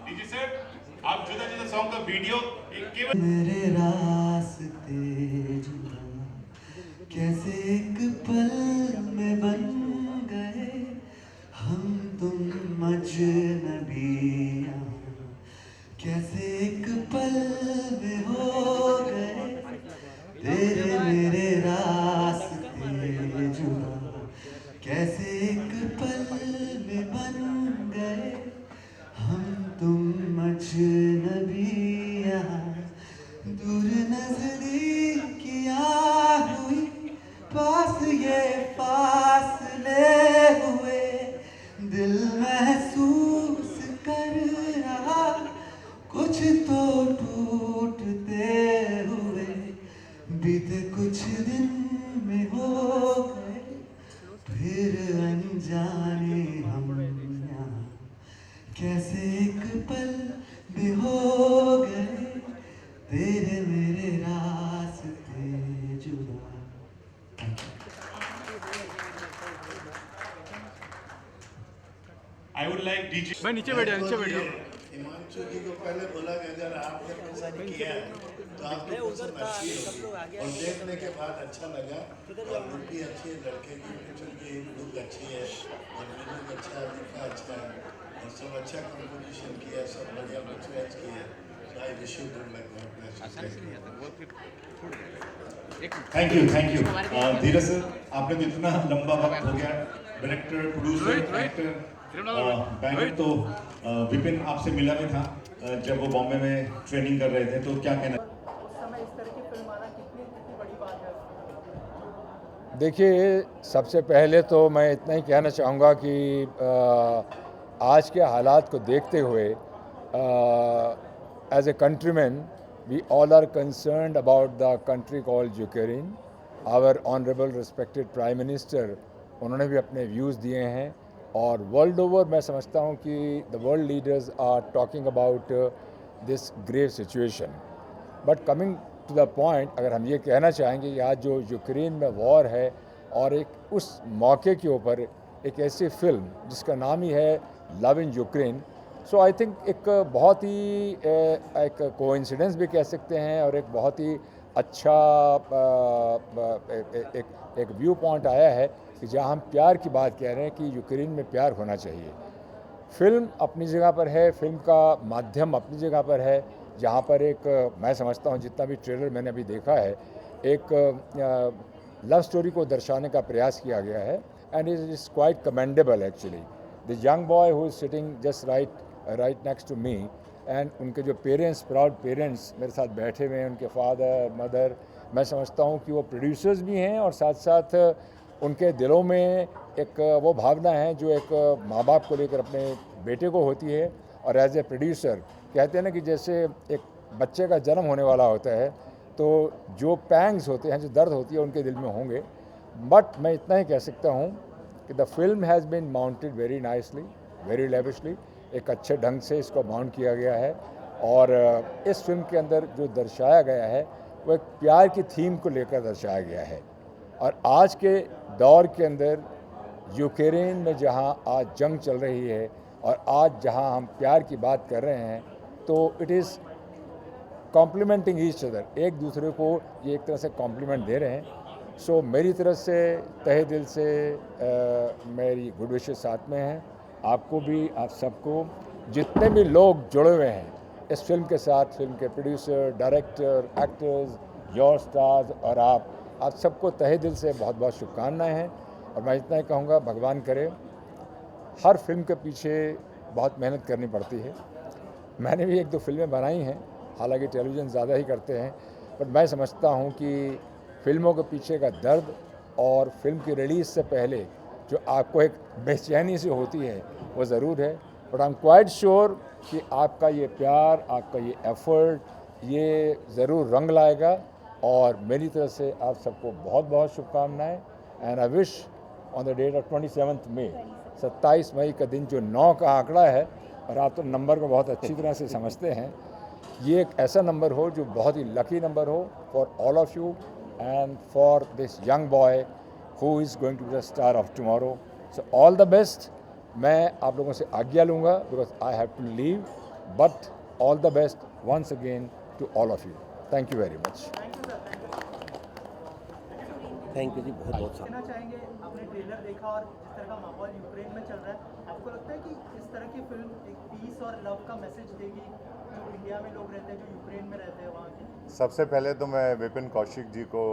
DJ sir आप जुदा जुदा सॉन्ग का वीडियो केवल मेरे रास्ते जुदा कैसे एक पल में बन गए हम तुम अजनबियाँ कैसे एक पल में हो गए तेरे मेरे रास्ते जुदा कैसे एक पल में बन गए हम तुम अजनबियाँ दूर नजदीकियाँ हुई पास ये फासले हुए दिल महसूस कर रहा कुछ तो टूटते हुए बीते कुछ दिन में हो गए फिर अनजाने हम यहाँ कैसे एक पल में हो गए तेरे मेरे रास्ते जुदा। आई वुड लाइक डीजे भाई नीचे बैठ जाओ हिमांशु जी को पहले बोला कि अगर आपने पसंद किया है तो आपकी पसंद अच्छी होगी और देखने के बाद अच्छा लगा और लुक भी अच्छी है लड़के की पिक्चर की लुक अच्छी है और म्यूजिक अच्छा है लिखा अच्छा है और सब अच्छा कंपोजिशन किया है सब बढ़िया पिक्चराइज किया है I wish you good luck God bless thank you Dheeraj sir आपने तो इतना लंबा वक्त हो गया डायरेक्टर प्रोड्यूसर एक्टर बैंकर तो विपिन आपसे मिला भी था जब वो बॉम्बे में ट्रेनिंग कर रहे थे तो क्या कहना उस समय इस तरह की फिल्म आना कितनी बड़ी बात है। देखिए, सबसे पहले तो मैं इतना ही कहना चाहूँगा कि आज के हालात को देखते हुए as a countryman we all are concerned about the country called Ukraine. Our honourable respected prime minister उन्होंने भी अपने व्यूज़ दिए हैं और वर्ल्ड ओवर मैं समझता हूँ कि the world leaders are talking about this grave situation. But coming to the point, अगर हम ये कहना चाहेंगे कि आज जो यूक्रेन में वॉर है और एक उस मौके के ऊपर एक ऐसी फिल्म जिसका नाम ही है love in Ukraine, so I think एक बहुत ही एक कोइंसिडेंस भी कह सकते हैं और एक बहुत ही अच्छा एक व्यू पॉइंट आया है कि जहाँ हम प्यार की बात कह रहे हैं कि यूक्रेन में प्यार होना चाहिए। फिल्म अपनी जगह पर है, फिल्म का माध्यम अपनी जगह पर है, जहाँ पर एक मैं समझता हूँ जितना भी ट्रेलर मैंने अभी देखा है एक लव स्टोरी को दर्शाने का प्रयास किया गया है and it is quite commendable actually. The young boy who is sitting just right next to me and उनके जो पेरेंट्स, प्राउड पेरेंट्स मेरे साथ बैठे हुए हैं, उनके फादर मदर, मैं समझता हूँ कि वो प्रोड्यूसर्स भी हैं और साथ साथ उनके दिलों में एक वो भावना है जो एक माँ बाप को लेकर अपने बेटे को होती है। और एज ए प्रोड्यूसर कहते हैं ना कि जैसे एक बच्चे का जन्म होने वाला होता है तो जो पैंग्स होते हैं, जो दर्द होती है उनके दिल में होंगे। बट मैं इतना ही कह सकता हूँ कि the film has been mounted very nicely, very lavishly, एक अच्छे ढंग से इसको माउंट किया गया है। और इस फिल्म के अंदर जो दर्शाया गया है वो एक प्यार की थीम को लेकर दर्शाया गया है। और आज के दौर के अंदर यूक्रेन में जहां आज जंग चल रही है और आज जहां हम प्यार की बात कर रहे हैं तो it is complimenting each other, एक दूसरे को ये एक तरह से कॉम्प्लीमेंट दे रहे हैं। सो मेरी तरफ से तहे दिल से मेरी गुड विशेस साथ में हैं। आपको भी, आप सबको, जितने भी लोग जुड़े हुए हैं इस फिल्म के साथ, फिल्म के producer, director, actors, your stars और आप सबको तहे दिल से बहुत बहुत शुभकामनाएं हैं। और मैं इतना ही कहूँगा, भगवान करे, हर फिल्म के पीछे बहुत मेहनत करनी पड़ती है। मैंने भी एक दो फिल्में बनाई हैं, हालांकि टेलीविज़न ज़्यादा ही करते हैं, पर मैं समझता हूँ कि फिल्मों के पीछे का दर्द और फिल्म की रिलीज़ से पहले जो आपको एक बेचैनी सी होती है वो ज़रूर है। But I am quite sure कि आपका ये प्यार, आपका ये एफ़र्ट, ये ज़रूर रंग लाएगा। और मेरी तरफ से आप सबको बहुत बहुत शुभकामनाएं। And I wish on the date of 27 May, 27 मई का दिन जो 9 का आंकड़ा है, और आप तो नंबर को बहुत अच्छी तरह से समझते हैं, ये एक ऐसा नंबर हो जो बहुत ही लकी नंबर हो for all of you and for this young boy who is going to be the star of tomorrow. So all the best मैं आप लोगों से आज्ञा लूँगा because I have to leave, but all the best once again to all of you. Thank you very much. Thank you जी, बहुत बहुत कहना चाहेंगे, आपने ट्रेलर देखा और जिस तरह का माहौल यूक्रेन में चल रहा है, आपको लगता है कि इस तरह की फिल्म एक पीस और लव का मैसेज देगी जो इंडिया में लोग रहते हैं, जो यूक्रेन में रहते हैं वहाँ के? सबसे पहले तो मैं विपिन कौशिक जी को,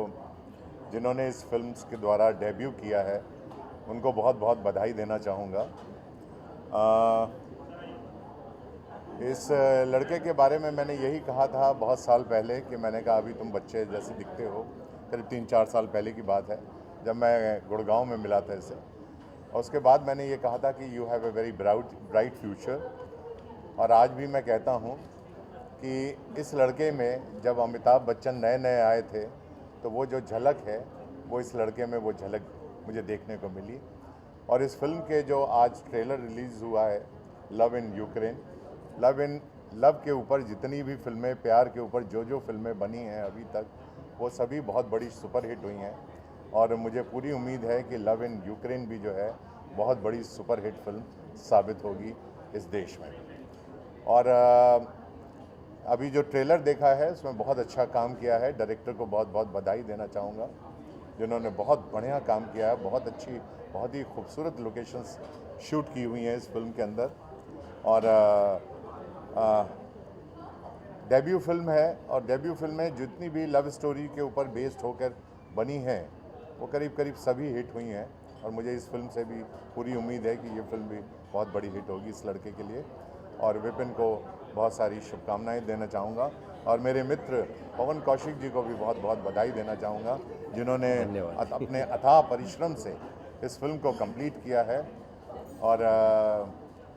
जिन्होंने इस फिल्म के द्वारा डेब्यू किया है, उनको बहुत बहुत बधाई देना चाहूँगा। इस लड़के के बारे में मैंने यही कहा था बहुत साल पहले कि मैंने कहा अभी तुम बच्चे जैसे दिखते हो। करीब 3-4 साल पहले की बात है जब मैं गुड़गांव में मिला था इसे, और उसके बाद मैंने ये कहा था कि you have a very bright future. और आज भी मैं कहता हूँ कि इस लड़के में जब अमिताभ बच्चन नए नए आए थे तो वो जो झलक है वो इस लड़के में वो झलक मुझे देखने को मिली। और इस फिल्म के जो आज ट्रेलर रिलीज़ हुआ है, लव इन यूक्रेन, लव के ऊपर जितनी भी फिल्में, प्यार के ऊपर जो फिल्में बनी हैं अभी तक, वो सभी बहुत बड़ी सुपरहिट हुई हैं। और मुझे पूरी उम्मीद है कि लव इन यूक्रेन भी जो है बहुत बड़ी सुपरहिट फिल्म साबित होगी इस देश में। और अभी जो ट्रेलर देखा है उसमें बहुत अच्छा काम किया है। डायरेक्टर को बहुत बहुत बधाई देना चाहूँगा, जिन्होंने बहुत बढ़िया काम किया है। बहुत अच्छी, बहुत ही खूबसूरत लोकेशंस शूट की हुई हैं इस फिल्म के अंदर। और डेब्यू फिल्म है, और डेब्यू फिल्में जितनी भी लव स्टोरी के ऊपर बेस्ड होकर बनी हैं वो करीब करीब सभी हिट हुई हैं। और मुझे इस फिल्म से भी पूरी उम्मीद है कि ये फिल्म भी बहुत बड़ी हिट होगी इस लड़के के लिए। और विपिन को बहुत सारी शुभकामनाएं देना चाहूँगा, और मेरे मित्र पवन कौशिक जी को भी बहुत बहुत बधाई देना चाहूँगा, जिन्होंने अपने अथाह परिश्रम से इस फिल्म को कंप्लीट किया है। और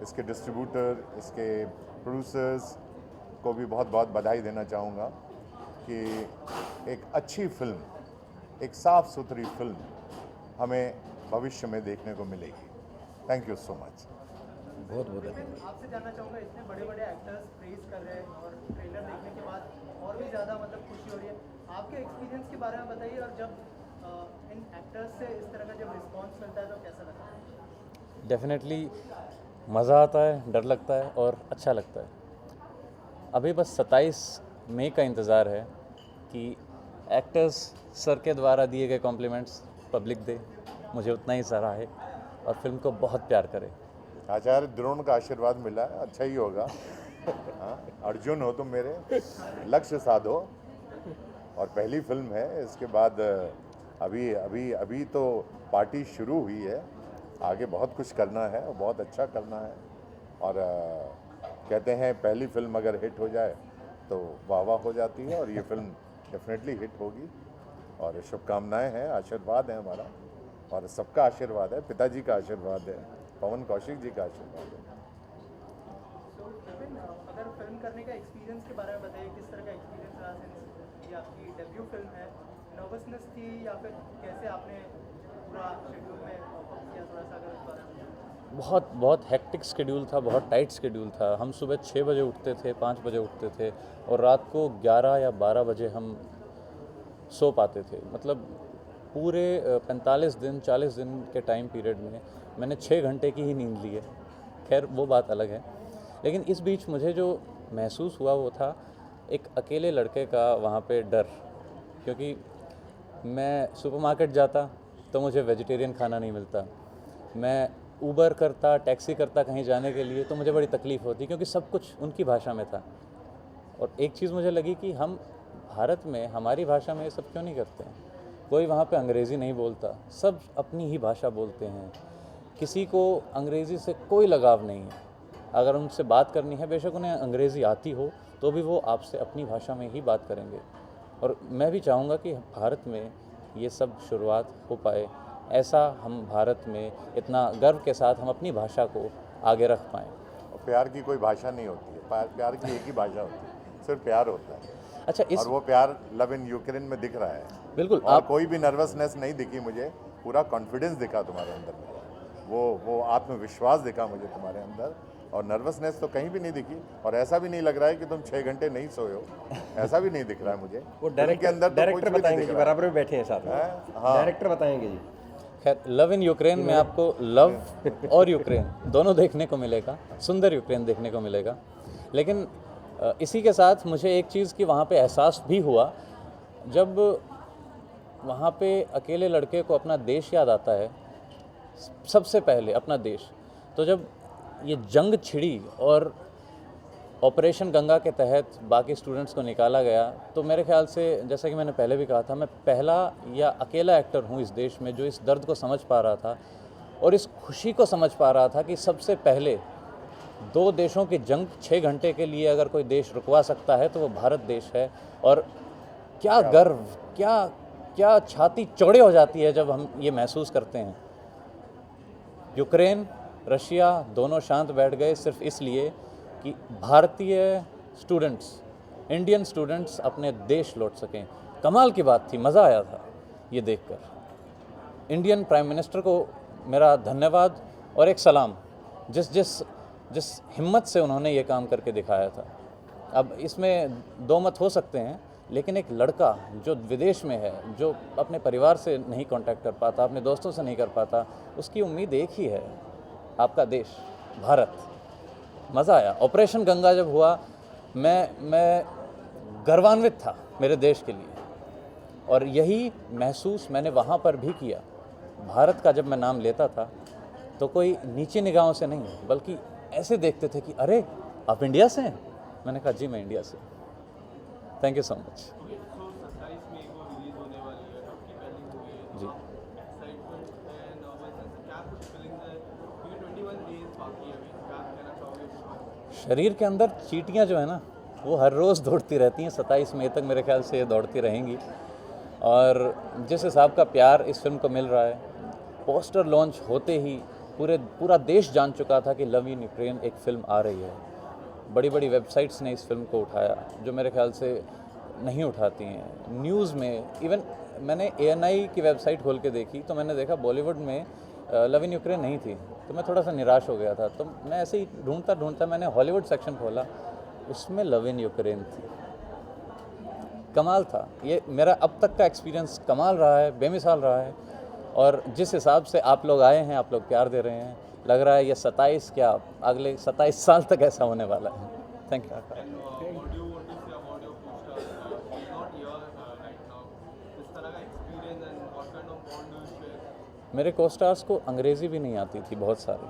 इसके डिस्ट्रीब्यूटर, इसके प्रोड्यूसर्स को भी बहुत बहुत बधाई देना चाहूँगा कि एक अच्छी फिल्म, एक साफ़ सुथरी फिल्म हमें भविष्य में देखने को मिलेगी। Thank you so much. बहुत बहुत धन्यवाद। आपसे जानना चाहूँगा, इतने बड़े बड़े एक्टर्स प्रेज कर रहे हैं और ट्रेलर देखने के बाद और भी ज़्यादा मतलब खुशी हो रही है। आपके एक्सपीरियंस के बारे में बताइए, और जब इन एक्टर्स से इस तरह का जब रिस्पॉन्स मिलता है तो कैसा लगता है? डेफिनेटली मज़ा आता है, डर लगता है और अच्छा लगता है। अभी बस 27 मई का इंतज़ार है कि एक्टर्स सर के द्वारा दिए गए कॉम्प्लीमेंट्स पब्लिक दे, मुझे उतना ही सराहे और फिल्म को बहुत प्यार करे। आचार्य द्रोण का आशीर्वाद मिला है, अच्छा ही होगा। हाँ, अर्जुन हो तुम मेरे, लक्ष्य साधो। और पहली फिल्म है, इसके बाद अभी तो पार्टी शुरू हुई है, आगे बहुत कुछ करना है और बहुत अच्छा करना है। और कहते हैं पहली फिल्म अगर हिट हो जाए तो वाह वाह हो जाती है, और ये फिल्म डेफिनेटली हिट होगी। और शुभकामनाएं हैं, आशीर्वाद है हमारा, और सबका आशीर्वाद है, पिताजी का आशीर्वाद है, पवन कौशिक जी का आशीर्वाद है। तो विपिन, अगर फिल्म करने का एक्सपीरियंस के बारे में बताइए, किस तरह का एक्सपीरियंस रहा? सिंस ये आपकी डेब्यू फिल्म है, नर्वसनेस थी या फिर कैसे आपने पूरा शेड्यूल में किया, थोड़ा सा अगर इस बारे में? बहुत हेक्टिक शेड्यूल था, बहुत टाइट शेड्यूल था। हम सुबह 6 बजे उठते थे, 5 बजे उठते थे, और रात को 11 या 12 बजे हम सो पाते थे। मतलब पूरे 45 दिन 40 दिन के टाइम पीरियड में मैंने 6 घंटे की ही नींद ली है। खैर वो बात अलग है, लेकिन इस बीच मुझे जो महसूस हुआ वो था एक अकेले लड़के का वहाँ पे डर, क्योंकि मैं सुपरमार्केट जाता तो मुझे वेजिटेरियन खाना नहीं मिलता, मैं ऊबर करता, टैक्सी करता कहीं जाने के लिए तो मुझे बड़ी तकलीफ़ होती, क्योंकि सब कुछ उनकी भाषा में था। और एक चीज़ मुझे लगी कि हम भारत में हमारी भाषा में ये सब क्यों नहीं करते हैं? कोई वहाँ पे अंग्रेज़ी नहीं बोलता, सब अपनी ही भाषा बोलते हैं, किसी को अंग्रेज़ी से कोई लगाव नहीं है। अगर उनसे बात करनी है, बेशक उन्हें अंग्रेज़ी आती हो तो भी वो आपसे अपनी भाषा में ही बात करेंगे। और मैं भी चाहूँगा कि भारत में ये सब शुरुआत हो पाए, ऐसा हम भारत में इतना गर्व के साथ हम अपनी भाषा को आगे रख पाएँ। और प्यार की कोई भाषा नहीं होती है, प्यार की एक ही भाषा होती है, सिर्फ प्यार होता है। अच्छा, इस और वो प्यार लव इन यूक्रेन में दिख रहा है। बिल्कुल, और आप कोई भी नर्वसनेस नहीं दिखी मुझे, पूरा कॉन्फिडेंस दिखा तुम्हारे अंदर में, वो आत्मविश्वास दिखा मुझे तुम्हारे अंदर, और नर्वसनेस तो कहीं भी नहीं दिखी। और ऐसा भी नहीं लग रहा है कि तुम 6 घंटे नहीं सोए हो, ऐसा भी नहीं दिख रहा है मुझे। वो फिल्म के अंदर तो डायरेक्टर कुछ भी नहीं बताएंगे दिख जी, रहा है। बराबर में बैठे हैं साथ में। हाँ। डायरेक्टर बताएंगे जी। खैर लव इन यूक्रेन में आपको लव और यूक्रेन दोनों देखने को मिलेगा, सुंदर यूक्रेन देखने को मिलेगा। लेकिन इसी के साथ मुझे एक चीज़ की वहाँ पे एहसास भी हुआ, जब वहाँ पे अकेले लड़के को अपना देश याद आता है, सबसे पहले अपना देश। तो जब ये जंग छिड़ी और ऑपरेशन गंगा के तहत बाकी स्टूडेंट्स को निकाला गया, तो मेरे ख्याल से जैसा कि मैंने पहले भी कहा था, मैं पहला या अकेला एक्टर हूँ इस देश में जो इस दर्द को समझ पा रहा था और इस खुशी को समझ पा रहा था कि सबसे पहले दो देशों की जंग 6 घंटे के लिए अगर कोई देश रुकवा सकता है तो वो भारत देश है। और क्या गर्व, क्या छाती चौड़ी हो जाती है जब हम ये महसूस करते हैं। यूक्रेन, रशिया दोनों शांत बैठ गए सिर्फ इसलिए कि भारतीय स्टूडेंट्स, इंडियन स्टूडेंट्स अपने देश लौट सकें। कमाल की बात थी, मज़ा आया था ये देखकर। इंडियन प्राइम मिनिस्टर को मेरा धन्यवाद और एक सलाम, जिस हिम्मत से उन्होंने ये काम करके दिखाया था। अब इसमें दो मत हो सकते हैं, लेकिन एक लड़का जो विदेश में है, जो अपने परिवार से नहीं कांटेक्ट कर पाता, अपने दोस्तों से नहीं कर पाता, उसकी उम्मीद एक ही है, आपका देश भारत। मज़ा आया। ऑपरेशन गंगा जब हुआ, मैं गर्वान्वित था मेरे देश के लिए, और यही महसूस मैंने वहाँ पर भी किया। भारत का जब मैं नाम लेता था तो कोई नीचे निगाहों से नहीं, बल्कि ऐसे देखते थे कि अरे आप इंडिया से हैं। मैंने कहा जी मैं इंडिया से। थैंक यू सो मच जी। शरीर के अंदर चींटियाँ जो है ना, वो हर रोज़ दौड़ती रहती हैं। 27 मई तक मेरे ख्याल से ये दौड़ती रहेंगी। और जिस हिसाब का प्यार इस फिल्म को मिल रहा है, पोस्टर लॉन्च होते ही पूरा देश जान चुका था कि लव इन यूक्रेन एक फ़िल्म आ रही है। बड़ी बड़ी वेबसाइट्स ने इस फिल्म को उठाया, जो मेरे ख्याल से नहीं उठाती हैं। न्यूज़ में इवन मैंने ANI की वेबसाइट खोल के देखी तो मैंने देखा बॉलीवुड में लव इन यूक्रेन नहीं थी, तो मैं थोड़ा सा निराश हो गया था। तो मैं ऐसे ही ढूंढता मैंने हॉलीवुड सेक्शन खोला, उसमें लव इन यूक्रेन थी। कमाल था। ये मेरा अब तक का एक्सपीरियंस कमाल रहा है, बेमिसाल रहा है। और जिस हिसाब से आप लोग आए हैं, आप लोग प्यार दे रहे हैं, लग रहा है ये 27 क्या अगले 27 साल तक ऐसा होने वाला है। Thank you. मेरे कोस्टार्स को अंग्रेज़ी भी नहीं आती थी बहुत सारी,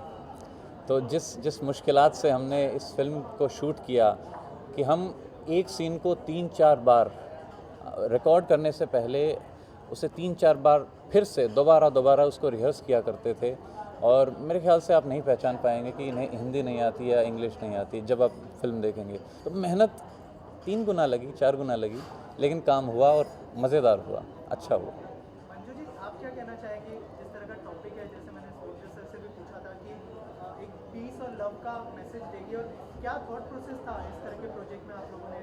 तो जिस मुश्किलात से हमने इस फिल्म को शूट किया कि हम एक सीन को 3-4 बार रिकॉर्ड करने से पहले उसे 3-4 बार फिर से दोबारा उसको रिहर्स किया करते थे। और मेरे ख्याल से आप नहीं पहचान पाएंगे कि इन्हें हिंदी नहीं आती या इंग्लिश नहीं आती जब आप फिल्म देखेंगे। तो मेहनत 3 गुना लगी, 4 गुना लगी, लेकिन काम हुआ और मज़ेदार हुआ, अच्छा हुआ। मंजू जी, आप क्या कहना चाहेंगे? जिस तरह का टॉपिक है, जैसे मैंने सोल्जर सर से भी पूछा था कि एक पीस और लव का मैसेज देगी, और क्या थॉट प्रोसेस था इस तरह के प्रोजेक्ट में आप लोगों ने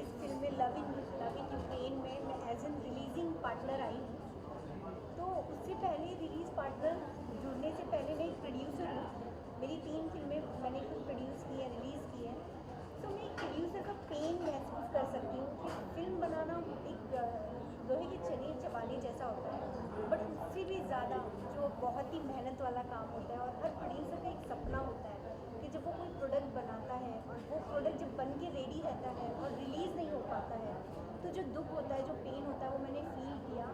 इस फिल्म में लव इन यूक्रेन में मैं एज एन रिलीजिंग पार्टनर आई हूँ। तो उससे पहले रिलीज पार्टनर जुड़ने से पहले मैं एक प्रोड्यूसर हूँ। मेरी 3 फिल्में मैंने खुद प्रोड्यूस की है, रिलीज़ की है। तो मैं एक प्रोड्यूसर का पेन महसूस कर सकती हूँ कि फिल्म बनाना एक लोहे के चने चबाने जैसा होता है, बट उससे भी ज़्यादा जो बहुत ही मेहनत वाला काम होता है। और हर प्रोड्यूसर का एक सपना होता है कि जब वो कोई प्रोडक्ट बनाता है और वो प्रोडक्ट जब बन के रेडी रहता है और रिलीज़ नहीं हो पाता है, तो जो दुख होता है, जो पेन होता है, वो मैंने फील किया।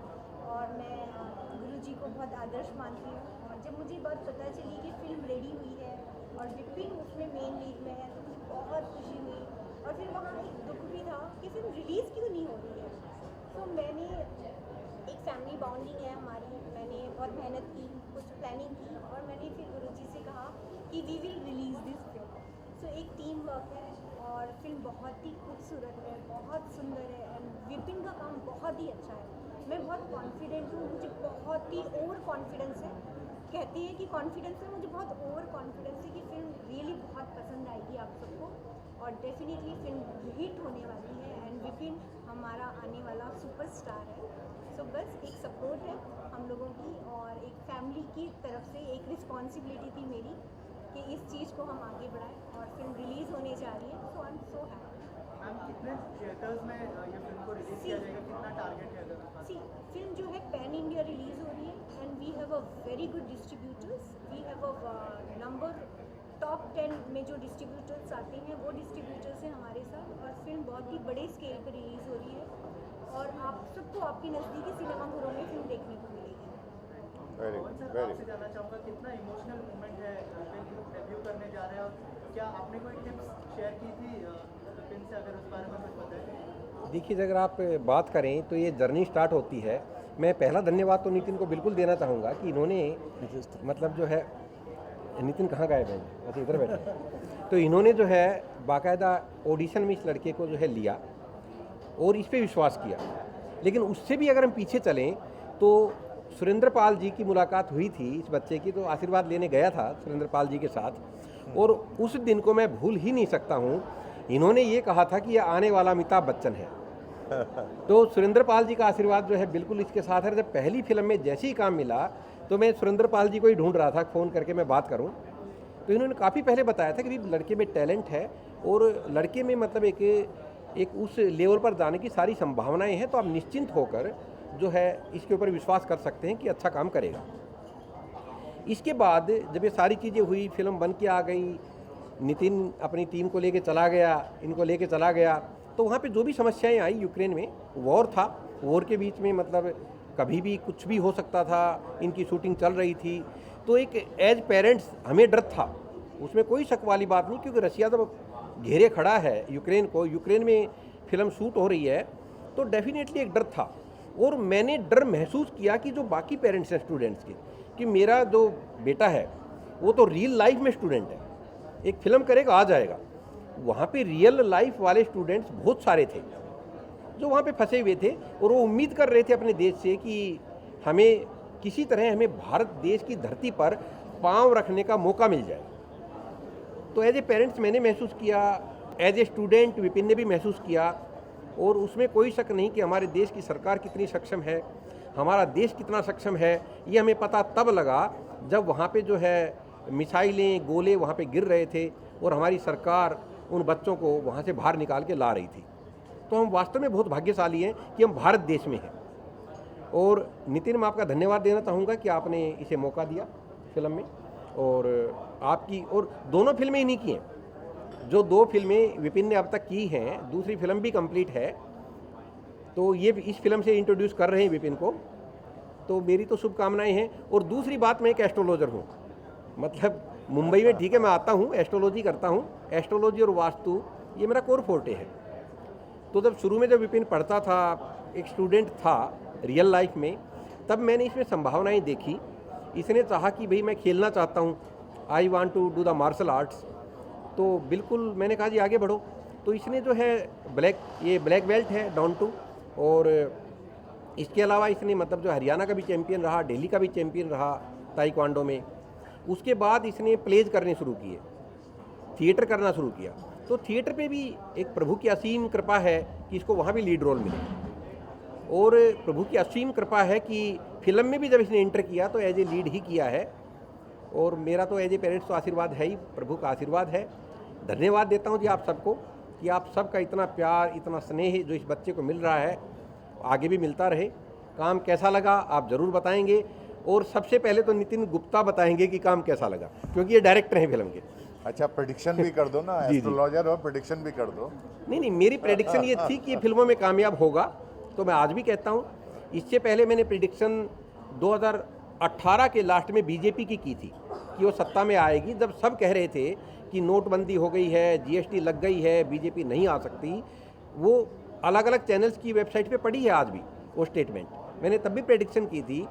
और मैं गुरुजी को बहुत आदर्श मानती हूँ। और जब मुझे बात पता चली कि फिल्म रेडी हुई है और विपिन उसमें मेन लीड में है, तो मुझे बहुत खुशी हुई। और फिर वहाँ एक दुख भी था कि फिल्म रिलीज़ क्यों नहीं हो रही है। तो मैंने एक फैमिली बॉन्डिंग है हमारी, मैंने बहुत मेहनत की, कुछ प्लानिंग की, और मैंने फिर गुरुजी से कहा कि we will release this film. So एक टीम वर्क है और फिल्म बहुत ही खूबसूरत है, बहुत सुंदर है, एंड विपिन का काम बहुत ही अच्छा है। मैं बहुत कॉन्फिडेंट हूँ, मुझे बहुत ही ओवर कॉन्फिडेंस है। कहती है कि कॉन्फिडेंस है, मुझे बहुत ओवर कॉन्फिडेंस है कि फिल्म रियली बहुत पसंद आएगी आप सबको, और डेफिनेटली फिल्म हिट होने वाली है। एंड विपिन हमारा आने वाला सुपरस्टार है। सो बस एक सपोर्ट है हम लोगों की, और एक फैमिली की तरफ से एक रिस्पॉन्सिबिलिटी थी मेरी कि इस चीज़ को हम आगे बढ़ाएं, और फिल्म रिलीज़ होने जा रही है। So I am so happy. Ma'am कितने थिएटर्स में ये फिल्म को रिलीज किया जाएगा, कितना टारगेट है अगर सी फिल्म जो है पैन इंडिया रिलीज हो रही है and we have a very good distributors, we have a number top 10 में जो डिस्ट्रीब्यूटर्स आते हैं वो डिस्ट्रीब्यूटर्स हैं हमारे साथ, और फिल्म बहुत ही बड़े स्केल पर रिलीज़ हो रही है और आप सबको आपके नज़दीकी सिनेमाघरों में फिल्म देखने को मिलेगी। पवन सर, आपसे जानना चाहूँगा कितना इमोशनल मोमेंट है फिल्म डेब्यू करने जा रहे हैं, और क्या आपने कोई टिप्स शेयर की थी फिल्म से, अगर उस बारे में कुछ बताएं? देखिए, अगर आप बात करें तो ये जर्नी स्टार्ट होती है। मैं पहला धन्यवाद तो नितिन को बिल्कुल देना चाहूँगा कि इन्होंने मतलब जो है, नितिन कहाँ गए हैं? अच्छा, इधर बैठे। तो इन्होंने जो है बाकायदा ऑडिशन में इस लड़के को जो है लिया और इस पे विश्वास किया। लेकिन उससे भी अगर हम पीछे चलें तो सुरेंद्र पाल जी की मुलाकात हुई थी इस बच्चे की, तो आशीर्वाद लेने गया था सुरेंद्र पाल जी के साथ, और उस दिन को मैं भूल ही नहीं सकता हूँ। इन्होंने ये कहा था कि ये आने वाला अमिताभ बच्चन है। तो सुरेंद्र पाल जी का आशीर्वाद जो है बिल्कुल इसके साथ है। जब पहली फिल्म में जैसे ही काम मिला तो मैं सुरेंद्र पाल जी को ही ढूंढ रहा था, फ़ोन करके मैं बात करूं, तो इन्होंने काफ़ी पहले बताया था कि लड़के में टैलेंट है और लड़के में मतलब एक उस लेवल पर जाने की सारी संभावनाएं हैं, तो आप निश्चिंत होकर जो है इसके ऊपर विश्वास कर सकते हैं कि अच्छा काम करेगा। इसके बाद जब ये सारी चीज़ें हुई, फिल्म बन के आ गई, नितिन अपनी टीम को लेके चला गया, इनको लेके चला गया, तो वहाँ पे जो भी समस्याएं आई, यूक्रेन में वॉर था, वॉर के बीच में मतलब कभी भी कुछ भी हो सकता था, इनकी शूटिंग चल रही थी, तो एक एज पेरेंट्स हमें डर था, उसमें कोई शक वाली बात नहीं, क्योंकि रशिया तो घेरे खड़ा है यूक्रेन को, यूक्रेन में फिल्म शूट हो रही है, तो डेफिनेटली एक डर था। और मैंने डर महसूस किया कि जो बाकी पेरेंट्स हैं स्टूडेंट्स के, कि मेरा जो बेटा है वो तो रियल लाइफ में स्टूडेंट है, एक फिल्म करेगा आ जाएगा। वहाँ पे रियल लाइफ वाले स्टूडेंट्स बहुत सारे थे जो वहाँ पे फंसे हुए थे, और वो उम्मीद कर रहे थे अपने देश से कि हमें किसी तरह हमें भारत देश की धरती पर पांव रखने का मौका मिल जाए। तो एज ए पेरेंट्स मैंने महसूस किया, एज ए स्टूडेंट विपिन ने भी महसूस किया, और उसमें कोई शक नहीं कि हमारे देश की सरकार कितनी सक्षम है, हमारा देश कितना सक्षम है, ये हमें पता तब लगा जब वहाँ पे जो है मिसाइलें, गोले वहाँ पे गिर रहे थे और हमारी सरकार उन बच्चों को वहाँ से बाहर निकाल के ला रही थी। तो हम वास्तव में बहुत भाग्यशाली हैं कि हम भारत देश में हैं। और नितिन, मैं आपका धन्यवाद देना चाहूँगा कि आपने इसे मौका दिया फिल्म में, और आपकी और दोनों फिल्में इन्हीं की हैं, जो 2 फिल्में विपिन ने अब तक की हैं, दूसरी फिल्म भी कंप्लीट है, तो ये इस फिल्म से इंट्रोड्यूस कर रहे हैं विपिन को, तो मेरी तो शुभकामनाएं हैं। और दूसरी बात, मैं एक एस्ट्रोलॉजर हूँ, मतलब मुंबई में ठीक है मैं आता हूँ, एस्ट्रोलॉजी करता हूँ, एस्ट्रोलॉजी और वास्तु ये मेरा कोर फोर्टे है। तो जब शुरू में जब विपिन पढ़ता था, एक स्टूडेंट था रियल लाइफ में, तब मैंने इसमें संभावनाएं देखी। इसने चाहा कि भाई मैं खेलना चाहता हूँ, I want to do the martial arts, तो बिल्कुल मैंने कहा जी आगे बढ़ो। तो इसने जो है ये ब्लैक बेल्ट है डाउन टू, और इसके अलावा इसने मतलब जो हरियाणा का भी चैम्पियन रहा, दिल्ली का भी चैम्पियन रहा ताइक्वांडो में। उसके बाद इसने प्लेज करने शुरू किए, थिएटर करना शुरू किया, तो थिएटर पे भी एक प्रभु की असीम कृपा है कि इसको वहाँ भी लीड रोल मिले, और प्रभु की असीम कृपा है कि फिल्म में भी जब इसने एंटर किया तो एज ए लीड ही किया है। और मेरा तो एज ए पेरेंट्स तो आशीर्वाद है ही, प्रभु का आशीर्वाद है। धन्यवाद देता हूँ जी आप सबको कि आप सबका इतना प्यार, इतना स्नेह जो इस बच्चे को मिल रहा है, आगे भी मिलता रहे। काम कैसा लगा आप ज़रूर बताएंगे, और सबसे पहले तो नितिन गुप्ता बताएंगे कि काम कैसा लगा, क्योंकि ये डायरेक्टर हैं फिल्म के। अच्छा, प्रेडिक्शन भी कर दो ना, एस्ट्रोलॉजर हो, प्रेडिक्शन भी कर दो। नहीं, मेरी प्रेडिक्शन ये थी कि ये फिल्मों में कामयाब होगा, तो मैं आज भी कहता हूँ। इससे पहले मैंने प्रेडिक्शन 2018 के लास्ट में बीजेपी की थी कि वो सत्ता में आएगी, जब सब कह रहे थे कि नोटबंदी हो गई है, जीएसटी लग गई है, बीजेपी नहीं आ सकती। वो अलग अलग चैनल्स की वेबसाइट पे पड़ी है आज भी वो स्टेटमेंट, मैंने तब भी प्रेडिक्शन की थी।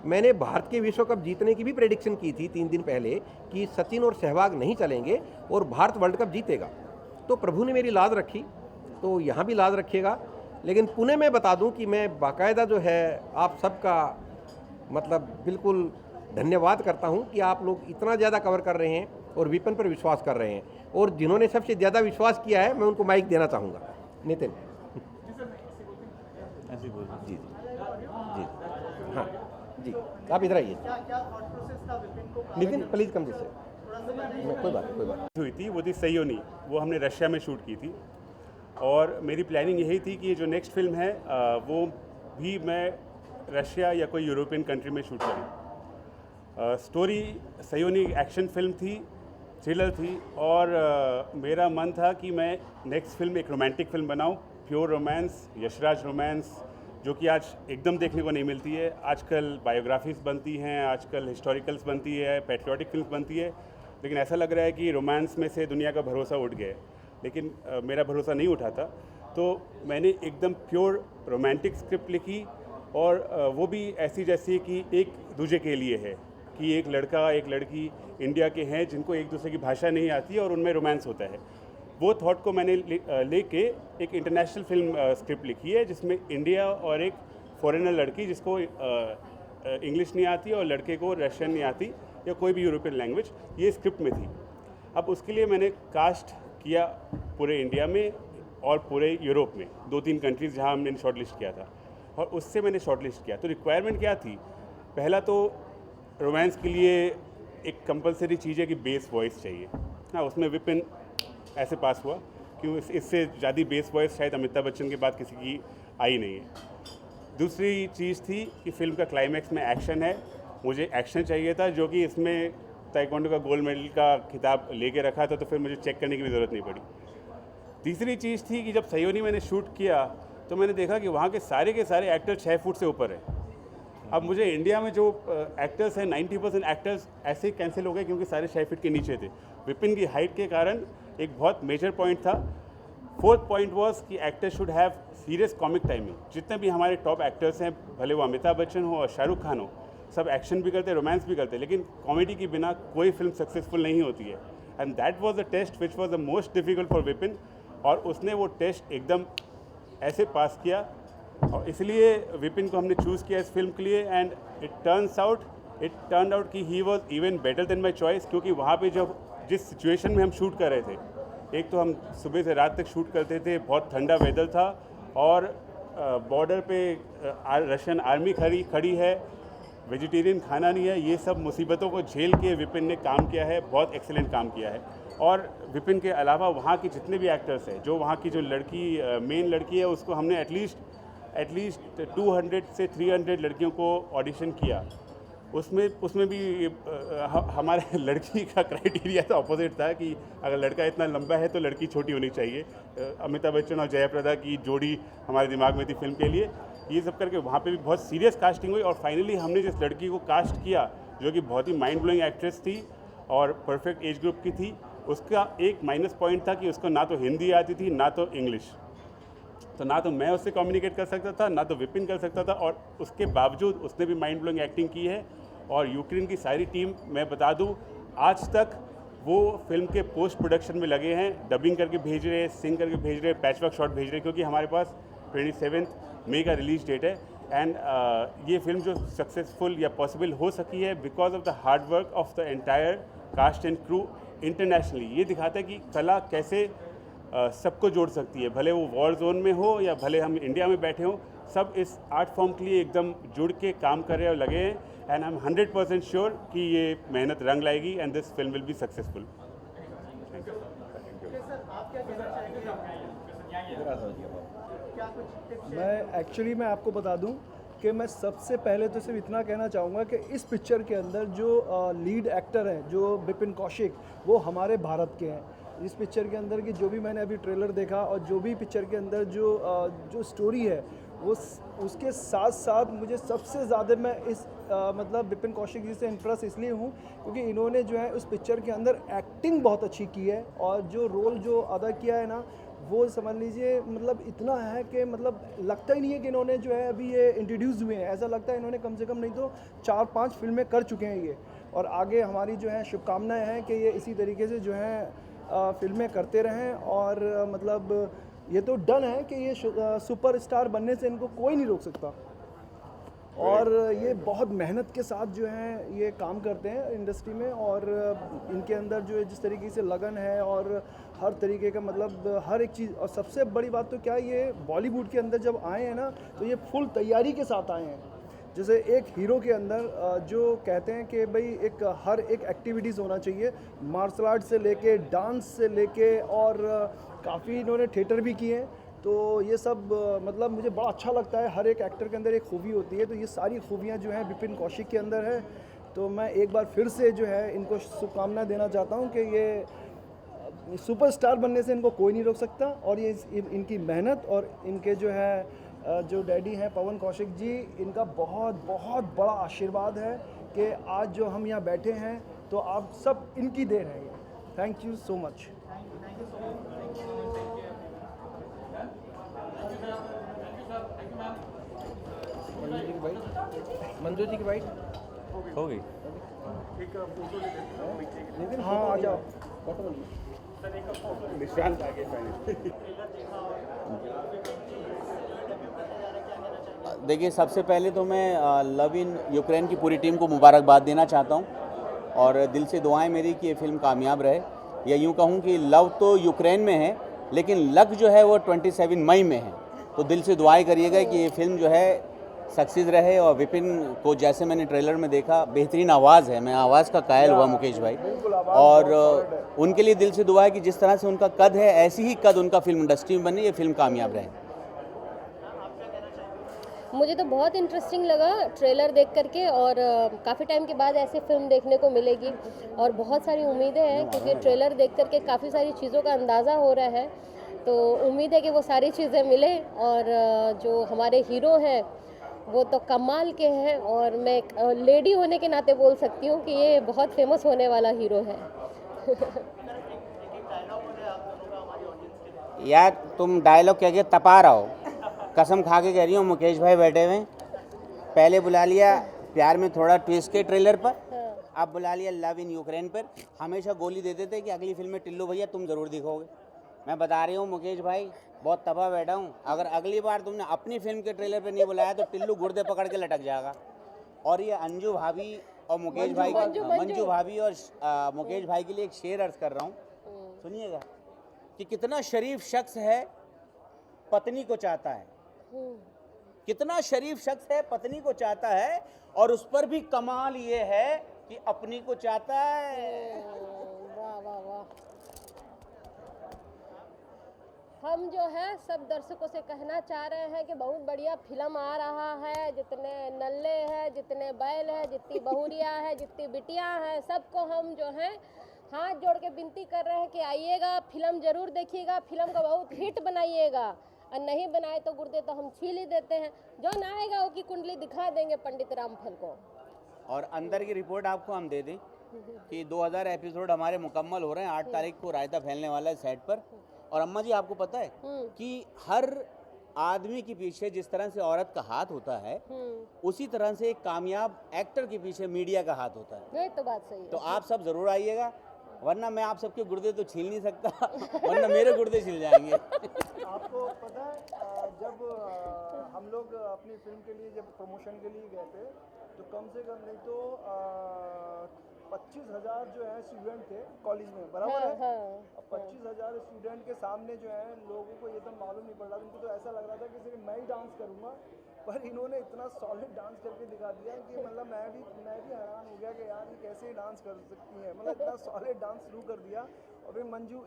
मैंने भारत के विश्व कप जीतने की भी प्रेडिक्शन की थी 3 दिन पहले कि सचिन और सहवाग नहीं चलेंगे और भारत वर्ल्ड कप जीतेगा। तो प्रभु ने मेरी लाज रखी, तो यहाँ भी लाज रखिएगा। लेकिन पुणे में बता दूं कि मैं बाकायदा जो है आप सबका मतलब बिल्कुल धन्यवाद करता हूं कि आप लोग इतना ज़्यादा कवर कर रहे हैं और विपिन पर विश्वास कर रहे हैं, और जिन्होंने सबसे ज़्यादा विश्वास किया है मैं उनको माइक देना चाहूँगा। नितिन जी जी हाँ जी, आप इधर आइए। नितिन प्लीज़ कम दिस, कोई बात हुई थी वो थी सयोनी, वो हमने रशिया में शूट की थी। और मेरी प्लानिंग यही थी कि ये जो नेक्स्ट फिल्म है वो भी मैं रशिया या कोई यूरोपियन कंट्री में शूट करूँ। स्टोरी सयोनी एक्शन फिल्म थी, थ्रिलर थी, और मेरा मन था कि मैं नेक्स्ट फिल्म एक रोमांटिक फिल्म बनाऊँ, प्योर रोमांस, यशराज रोमांस, जो कि आज एकदम देखने को नहीं मिलती है। आजकल बायोग्राफीज बनती हैं, आजकल हिस्टोरिकल्स बनती है, पैट्रियोटिक फिल्म बनती है, लेकिन ऐसा लग रहा है कि रोमांस में से दुनिया का भरोसा उठ गया है। लेकिन मेरा भरोसा नहीं उठा था, तो मैंने एकदम प्योर रोमांटिक स्क्रिप्ट लिखी, और वो भी ऐसी जैसी कि एक दूसरे के लिए है, कि एक लड़का एक लड़की इंडिया के हैं जिनको एक दूसरे की भाषा नहीं आती और उनमें रोमांस होता है। वो थॉट को मैंने लेके एक इंटरनेशनल फिल्म स्क्रिप्ट लिखी है, जिसमें इंडिया और एक फॉरेनर लड़की जिसको इंग्लिश नहीं आती और लड़के को रशियन नहीं आती या कोई भी यूरोपियन लैंग्वेज, ये स्क्रिप्ट में थी। अब उसके लिए मैंने कास्ट किया पूरे इंडिया में और पूरे यूरोप में, 2-3 कंट्रीज़ जहाँ हमने शॉर्ट लिस्ट किया था, और उससे मैंने शॉर्ट लिस्ट किया। तो रिक्वायरमेंट क्या थी? पहला तो रोमांस के लिए एक कंपलसरी चीज़ है कि बेस वॉइस चाहिए। हाँ, उसमें विपिन ऐसे पास हुआ, क्यों इससे ज़्यादा बेस वॉइस शायद अमिताभ बच्चन के बाद किसी की आई नहीं है। दूसरी चीज़ थी कि फिल्म का क्लाइमैक्स में एक्शन है, मुझे एक्शन चाहिए था, जो कि इसमें ताइक्वांडो का गोल्ड मेडल का खिताब लेके रखा था, तो फिर मुझे चेक करने की भी ज़रूरत नहीं पड़ी। तीसरी चीज़ थी कि जब सयोनी मैंने शूट किया तो मैंने देखा कि वहाँ के सारे एक्टर 6 फुट से ऊपर है। अब मुझे इंडिया में जो एक्टर्स हैं 90% एक्टर्स ऐसे ही कैंसिल हो गए क्योंकि सारे 6 फीट के नीचे थे। विपिन की हाइट के कारण एक बहुत मेजर पॉइंट था। फोर्थ पॉइंट वॉज कि actor should have serious comic timing. जितने भी हमारे टॉप एक्टर्स हैं, भले वो अमिताभ बच्चन हो और शाहरुख खान हो, सब एक्शन भी करते, रोमांस भी करते, लेकिन कॉमेडी के बिना कोई फिल्म सक्सेसफुल नहीं होती है। And that was the test which was the most difficult for Vipin, और उसने वो टेस्ट एकदम ऐसे पास किया, और इसलिए विपिन को हमने चूज़ किया इस फिल्म के लिए। एंड इट टर्न आउट कि he was even better than my choice, क्योंकि वहाँ पे जब जिस सिचुएशन में हम शूट कर रहे थे, एक तो हम सुबह से रात तक शूट करते थे, बहुत ठंडा वेदर था, और बॉर्डर पे रशियन आर्मी खड़ी है, वेजिटेरियन खाना नहीं है, ये सब मुसीबतों को झेल के विपिन ने काम किया है, बहुत एक्सीलेंट काम किया है। और विपिन के अलावा वहाँ के जितने भी एक्टर्स हैं, जो वहाँ की जो लड़की मेन लड़की है, उसको हमने एटलीस्ट 200 से 300 लड़कियों को ऑडिशन किया। उसमें भी हमारे लड़की का क्राइटेरिया तो अपोजिट था कि अगर लड़का इतना लंबा है तो लड़की छोटी होनी चाहिए। अमिताभ बच्चन और जयाप्रदा की जोड़ी हमारे दिमाग में थी फिल्म के लिए। ये सब करके वहाँ पे भी बहुत सीरियस कास्टिंग हुई, और फाइनली हमने जिस लड़की को कास्ट किया, जो कि बहुत ही माइंड ब्लोइंग एक्ट्रेस थी और परफेक्ट एज ग्रुप की थी, उसका एक माइनस पॉइंट था कि उसको ना तो हिंदी आती थी ना तो इंग्लिश। तो ना तो मैं उससे कम्युनिकेट कर सकता था, ना तो विपिन कर सकता था, और उसके बावजूद उसने भी माइंड ब्लोइंग एक्टिंग की है। और यूक्रेन की सारी टीम, मैं बता दूं, आज तक वो फिल्म के पोस्ट प्रोडक्शन में लगे हैं, डबिंग करके भेज रहे हैं, सिंग करके भेज रहे हैं, पैचवर्क शॉट भेज रहे हैं, क्योंकि हमारे पास 27 मई का रिलीज डेट है। एंड ये फिल्म जो सक्सेसफुल या पॉसिबल हो सकी है because of the hard work of the entire cast and crew internationally. ये दिखाता है कि कला कैसे सबको जोड़ सकती है, भले वो वॉर जोन में हो या भले हम इंडिया में बैठे हों, सब इस आर्ट फॉर्म के लिए एकदम जुड़ के काम कर रहे हैं और लगे हैं। एंड आई एम 100% श्योर कि ये मेहनत रंग लाएगी and this film will be successful. मैं आपको बता दूं कि मैं सबसे पहले तो सिर्फ इतना कहना चाहूँगा कि इस पिक्चर के अंदर जो लीड एक्टर हैं, जो विपिन कौशिक, वो हमारे भारत के हैं। इस पिक्चर के अंदर की जो भी मैंने अभी ट्रेलर देखा और जो भी पिक्चर के अंदर जो स्टोरी है, वो उसके साथ साथ मुझे सबसे ज़्यादा मैं इस मतलब विपिन कौशिक जी से इम्प्रेस इसलिए हूँ क्योंकि इन्होंने जो है उस पिक्चर के अंदर एक्टिंग बहुत अच्छी की है, और जो रोल जो अदा किया है ना, वो समझ लीजिए मतलब इतना है कि मतलब लगता ही नहीं है कि इन्होंने जो है अभी ये इंट्रोड्यूस हुए हैं। ऐसा लगता है इन्होंने कम से कम नहीं तो 4-5 फिल्में कर चुके हैं ये, और आगे हमारी जो है शुभकामनाएं हैं कि ये इसी तरीके से जो है फिल्में करते रहें। और मतलब ये तो डन है कि ये सुपरस्टार बनने से इनको कोई नहीं रोक सकता, और ये बहुत मेहनत के साथ जो है ये काम करते हैं इंडस्ट्री में, और इनके अंदर जो है जिस तरीके से लगन है और हर तरीके का मतलब हर एक चीज़। और सबसे बड़ी बात तो क्या, ये बॉलीवुड के अंदर जब आए हैं ना, तो ये फुल तैयारी के साथ आए हैं। जैसे एक हीरो के अंदर जो कहते हैं कि भाई हर एक एक्टिविटीज़ होना चाहिए, मार्शल आर्ट से लेके, डांस से लेके, और काफ़ी इन्होंने थिएटर भी किए हैं, तो ये सब मतलब मुझे बड़ा अच्छा लगता है। हर एक एक्टर के अंदर एक खूबी होती है, तो ये सारी खूबियाँ जो हैं विपिन कौशिक के अंदर है। तो मैं एक बार फिर से जो है इनको शुभकामनाएं देना चाहता हूँ कि ये सुपरस्टार बनने से इनको कोई नहीं रोक सकता, और ये इनकी मेहनत और इनके जो है जो डैडी हैं पवन कौशिक जी, इनका बहुत बहुत बड़ा आशीर्वाद है कि आज जो हम यहाँ बैठे हैं तो आप सब इनकी देन है। Thank you so much. Manju ji की बाइट हो गई। नितिन हाँ आ जाओ। देखिए, सबसे पहले तो मैं लव इन यूक्रेन की पूरी टीम को मुबारकबाद देना चाहता हूं, और दिल से दुआएं मेरी कि ये फिल्म कामयाब रहे। या यूं कहूं कि लव तो यूक्रेन में है, लेकिन लक जो है वो 27 मई में है। तो दिल से दुआएं करिएगा कि ये फिल्म जो है सक्सेस रहे। और विपिन को जैसे मैंने ट्रेलर में देखा, बेहतरीन आवाज़ है, मैं आवाज़ का कायल हुआ मुकेश भाई। और उनके लिए दिल से दुआ है कि जिस तरह से उनका कद है, ऐसी ही कद उनका फिल्म इंडस्ट्री में बने, ये फिल्म कामयाब रहे। मुझे तो बहुत इंटरेस्टिंग लगा ट्रेलर देख करके, और काफ़ी टाइम के बाद ऐसे फिल्म देखने को मिलेगी, और बहुत सारी उम्मीदें हैं क्योंकि ट्रेलर देख करके काफ़ी सारी चीज़ों का अंदाज़ा हो रहा है। तो उम्मीद है कि वो सारी चीज़ें मिले, और जो हमारे हीरो हैं वो तो कमाल के हैं, और मैं एक लेडी होने के नाते बोल सकती हूँ कि ये बहुत फेमस होने वाला हीरो है। यार तुम डायलॉग कह के तपा रहा हो, कसम खा के कह रही हूँ। मुकेश भाई बैठे हुए, पहले बुला लिया प्यार में थोड़ा ट्विस्ट के ट्रेलर पर, अब बुला लिया लव इन यूक्रेन पर। हमेशा गोली देते थे कि अगली फिल्म में टिल्लू भैया तुम ज़रूर दिखोगे। मैं बता रही हूँ मुकेश भाई, बहुत तबाह बैठा हूँ। अगर अगली बार तुमने अपनी फिल्म के ट्रेलर पे नहीं बुलाया तो टिल्लू गुर्दे पकड़ के लटक जाएगा। और ये अंजू भाभी और मुकेश भाई, मंजू भाभी और मुकेश भाई के लिए एक शेर अर्ज कर रहा हूँ, सुनिएगा कि कितना शरीफ शख्स है पत्नी को चाहता है, कितना शरीफ शख्स है पत्नी को चाहता है, और उस पर भी कमाल ये है कि अपनी को चाहता है। वाह वाह वाह। हम जो है सब दर्शकों से कहना चाह रहे हैं कि बहुत बढ़िया फिल्म आ रहा है। जितने नल्ले हैं, जितने बैल हैं, जितनी बहुरियाँ हैं, जितनी बिटियाँ हैं, सबको हम जो है हाथ जोड़ के विनती कर रहे हैं कि आइएगा, फिल्म ज़रूर देखिएगा, फिल्म को बहुत हिट बनाइएगा, और नहीं बनाए तो गुर्दे तो हम छील ही देते हैं। जो ना आएगा वो की कुंडली दिखा देंगे पंडित रामफल को। और अंदर की रिपोर्ट आपको हम दे दें कि 2000 एपिसोड हमारे मुकम्मल हो रहे हैं। 8 तारीख को रायता फैलने वाला है सेट पर। और अम्मा जी आपको पता है कि हर आदमी के पीछे जिस तरह से औरत का हाथ होता है, उसी तरह से एक कामयाब एक्टर के पीछे मीडिया का हाथ होता है। ये तो बात सही है। तो आप सब ज़रूर आइएगा, वरना मैं आप सबके गुर्दे तो छील नहीं सकता, वरना मेरे गुर्दे छिल जाएंगे। आपको पता है जब हम लोग अपनी फिल्म के लिए जब प्रमोशन के लिए गए थे, तो कम से कम नहीं तो 25,000 जो है स्टूडेंट थे कॉलेज में, बराबर है। 25,000 स्टूडेंट के सामने जो है लोगों को ये तो मालूम नहीं पड़ रहा, उनको तो ऐसा लग रहा था कि सिर्फ मैं ही डांस करूँगा, पर इन्होंने इतना सॉलिड डांस करके दिखा दिया कि मतलब मैं भी हैरान हो गया कि यार ये कैसे डांस कर सकती हैं। मतलब इतना सॉलिड डांस शुरू कर दिया। और फिर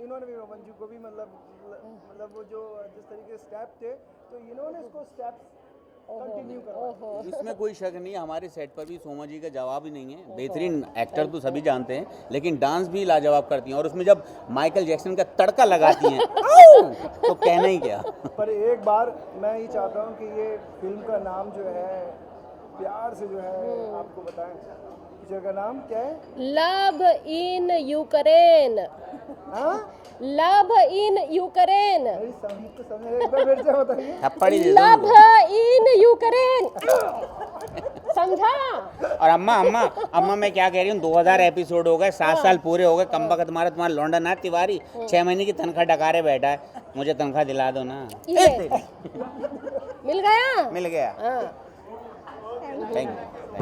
इन्होंने भी मंजू को भी मतलब वो जो जिस तरीके स्टेप थे, तो इन्होंने उसको स्टेप्स कंटिन्यू करा। इसमें कोई शक नहीं है, हमारे सेट पर भी सोमा जी का जवाब ही नहीं है। बेहतरीन एक्टर तो सभी जानते हैं, लेकिन डांस भी लाजवाब करती हैं। और उसमें जब माइकल जैक्सन का तड़का लगाती हैं तो कहना ही क्या। पर एक बार मैं ये चाहता हूँ कि ये फिल्म का नाम जो है प्यार से जो है आपको बताएं, पिक्चर का नाम क्या है? Love in Ukraine. Love in Ukraine. Love in Ukraine, समझा? और अम्मा मैं क्या कह रही हूँ, 2000 एपिसोड हो गए, 7 साल पूरे हो गए, कम्बख्त तुम्हारा लौंडा नाथ तिवारी 6 महीने की तनख्वाह डकारे बैठा है। मुझे तनख्वाह दिला दो ना। मिल गया। Thank you.